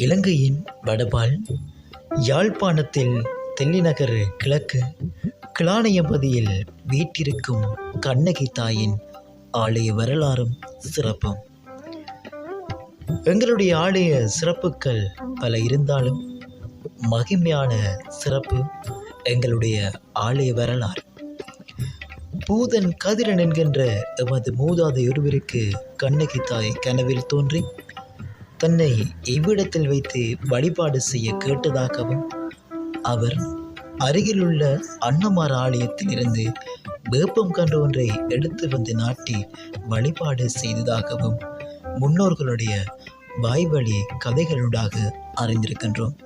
இலங்கையின் வடபால் யாழ்ப்பாணத்தில் தெல்லிநகர் கிழக்கு கிளானையம்பதியில் வீற்றிருக்கும் கண்ணகி தாயின் ஆலய வரலாறும் சிறப்பும். எங்களுடைய ஆலய சிறப்புகள் பல இருந்தாலும் மகிமையான சிறப்பு எங்களுடைய ஆலய வரலாறு. பூதன் கதிரன் என்கின்ற எமது மூதாதை ஒருவருக்கு கண்ணகி தாய் கனவில் தோன்றி தன்னை இவ்விடத்தில் வைத்து வழிபாடு செய்ய கேட்டதாகவும், அவர் அருகிலுள்ள அன்னமார் ஆலயத்தில் இருந்து வேப்பம் கன்று ஒன்றை எடுத்து வந்து நாட்டி வழிபாடு செய்ததாகவும் முன்னோர்களுடைய வாய்வழி கதைகளூடாக அறிந்திருக்கின்றோம்.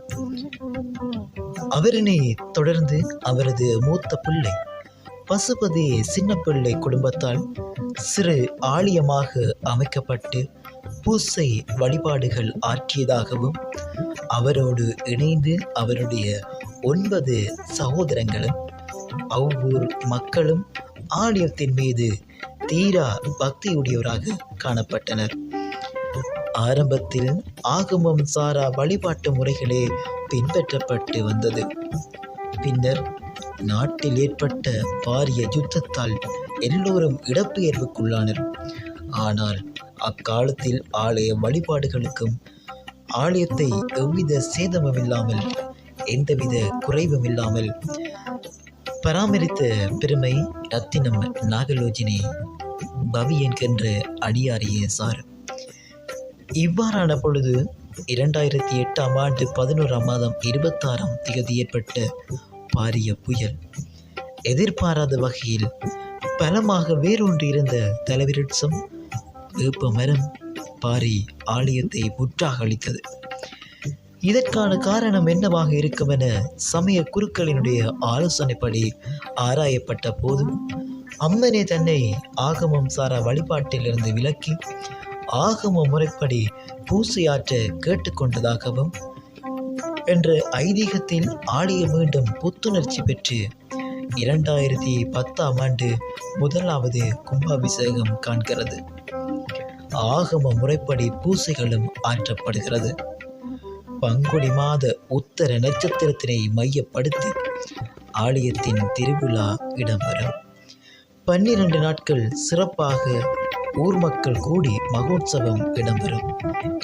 அவரினை தொடர்ந்து அவரது மூத்த பிள்ளை பசுபதி சின்ன பிள்ளை குடும்பத்தால் சிறு ஆலயமாக அமைக்கப்பட்டு பூசை வழிபாடுகள் ஆற்றியதாகவும், அவரோடு இணைந்து அவருடைய 9 சகோதரங்களும் அவ்வூர் மக்களும் ஆலயத்தின் மீது தீரா பக்தியுடையவராக காணப்பட்டனர். ஆரம்பத்தில் ஆகமம் சாரா வழிபாட்டு முறைகளே பின்பற்றப்பட்டு வந்தது. பின்னர் நாட்டில் ஏற்பட்ட பாரிய யுத்தத்தால் எல்லோரும் இடப்பெயர்வுக்குள்ளானர். ஆனால் அக்காலத்தில் ஆலய வழிபாடுகளுக்கும் ஆலயத்தை எவ்வித சேதமும் இல்லாமல் எந்தவித குறைவும் இல்லாமல் பராமரித்த பெருமை ரத்தினம் நாகலோஜினி பவி என்கின்ற அடியாரியே சார். இவ்வாறான பொழுது 2008ஆம் ஆண்டு 11ஆம் மாதம் 26ஆம் தேதி ஏற்பட்ட பாரிய புயல் எதிர்பாராத வகையில் பலமாக வேரூன்றி இருந்த தலைவிருட்சம் வேப்ப மரம் பாரி ஆலயத்தை முற்றாக அளித்தது. இதற்கான காரணம் என்னவாக இருக்கும் என சமய குருக்களினுடைய ஆலோசனைப்படி ஆராயப்பட்ட போதும் அம்மனே தன்னை ஆகமம் சாரா வழிபாட்டிலிருந்து விலக்கி ஆகம முறைப்படி பூசையாற்ற கேட்டுக்கொண்டதாகவும் என்ற ஐதீகத்தில் ஆலயம் மீண்டும் புத்துணர்ச்சி பெற்று 2010ஆம் ஆண்டு முதலாவது கும்பாபிஷேகம் காண்கிறது. ஆகம முறைப்படி பூசைகளும் ஆற்றப்படுகிறது. பங்குனி மாத உத்தர நட்சத்திரத்தினை மையப்படுத்தி ஆலயத்தின் திருவிழா இடம்பெறும். 12 நாட்கள் சிறப்பாக ஊர் மக்கள் கூடி மகோத்சவம் இடம்பெறும்.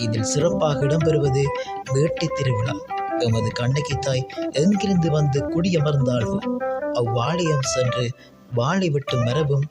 இதில் சிறப்பாக இடம்பெறுவது வேட்டை திருவிழா. எமது கண்ணகி தாய் எங்கிருந்து வந்து குடியமர்ந்தாலோ அவ்வாலயம் சென்று வாழை வெட்டும் மரபும்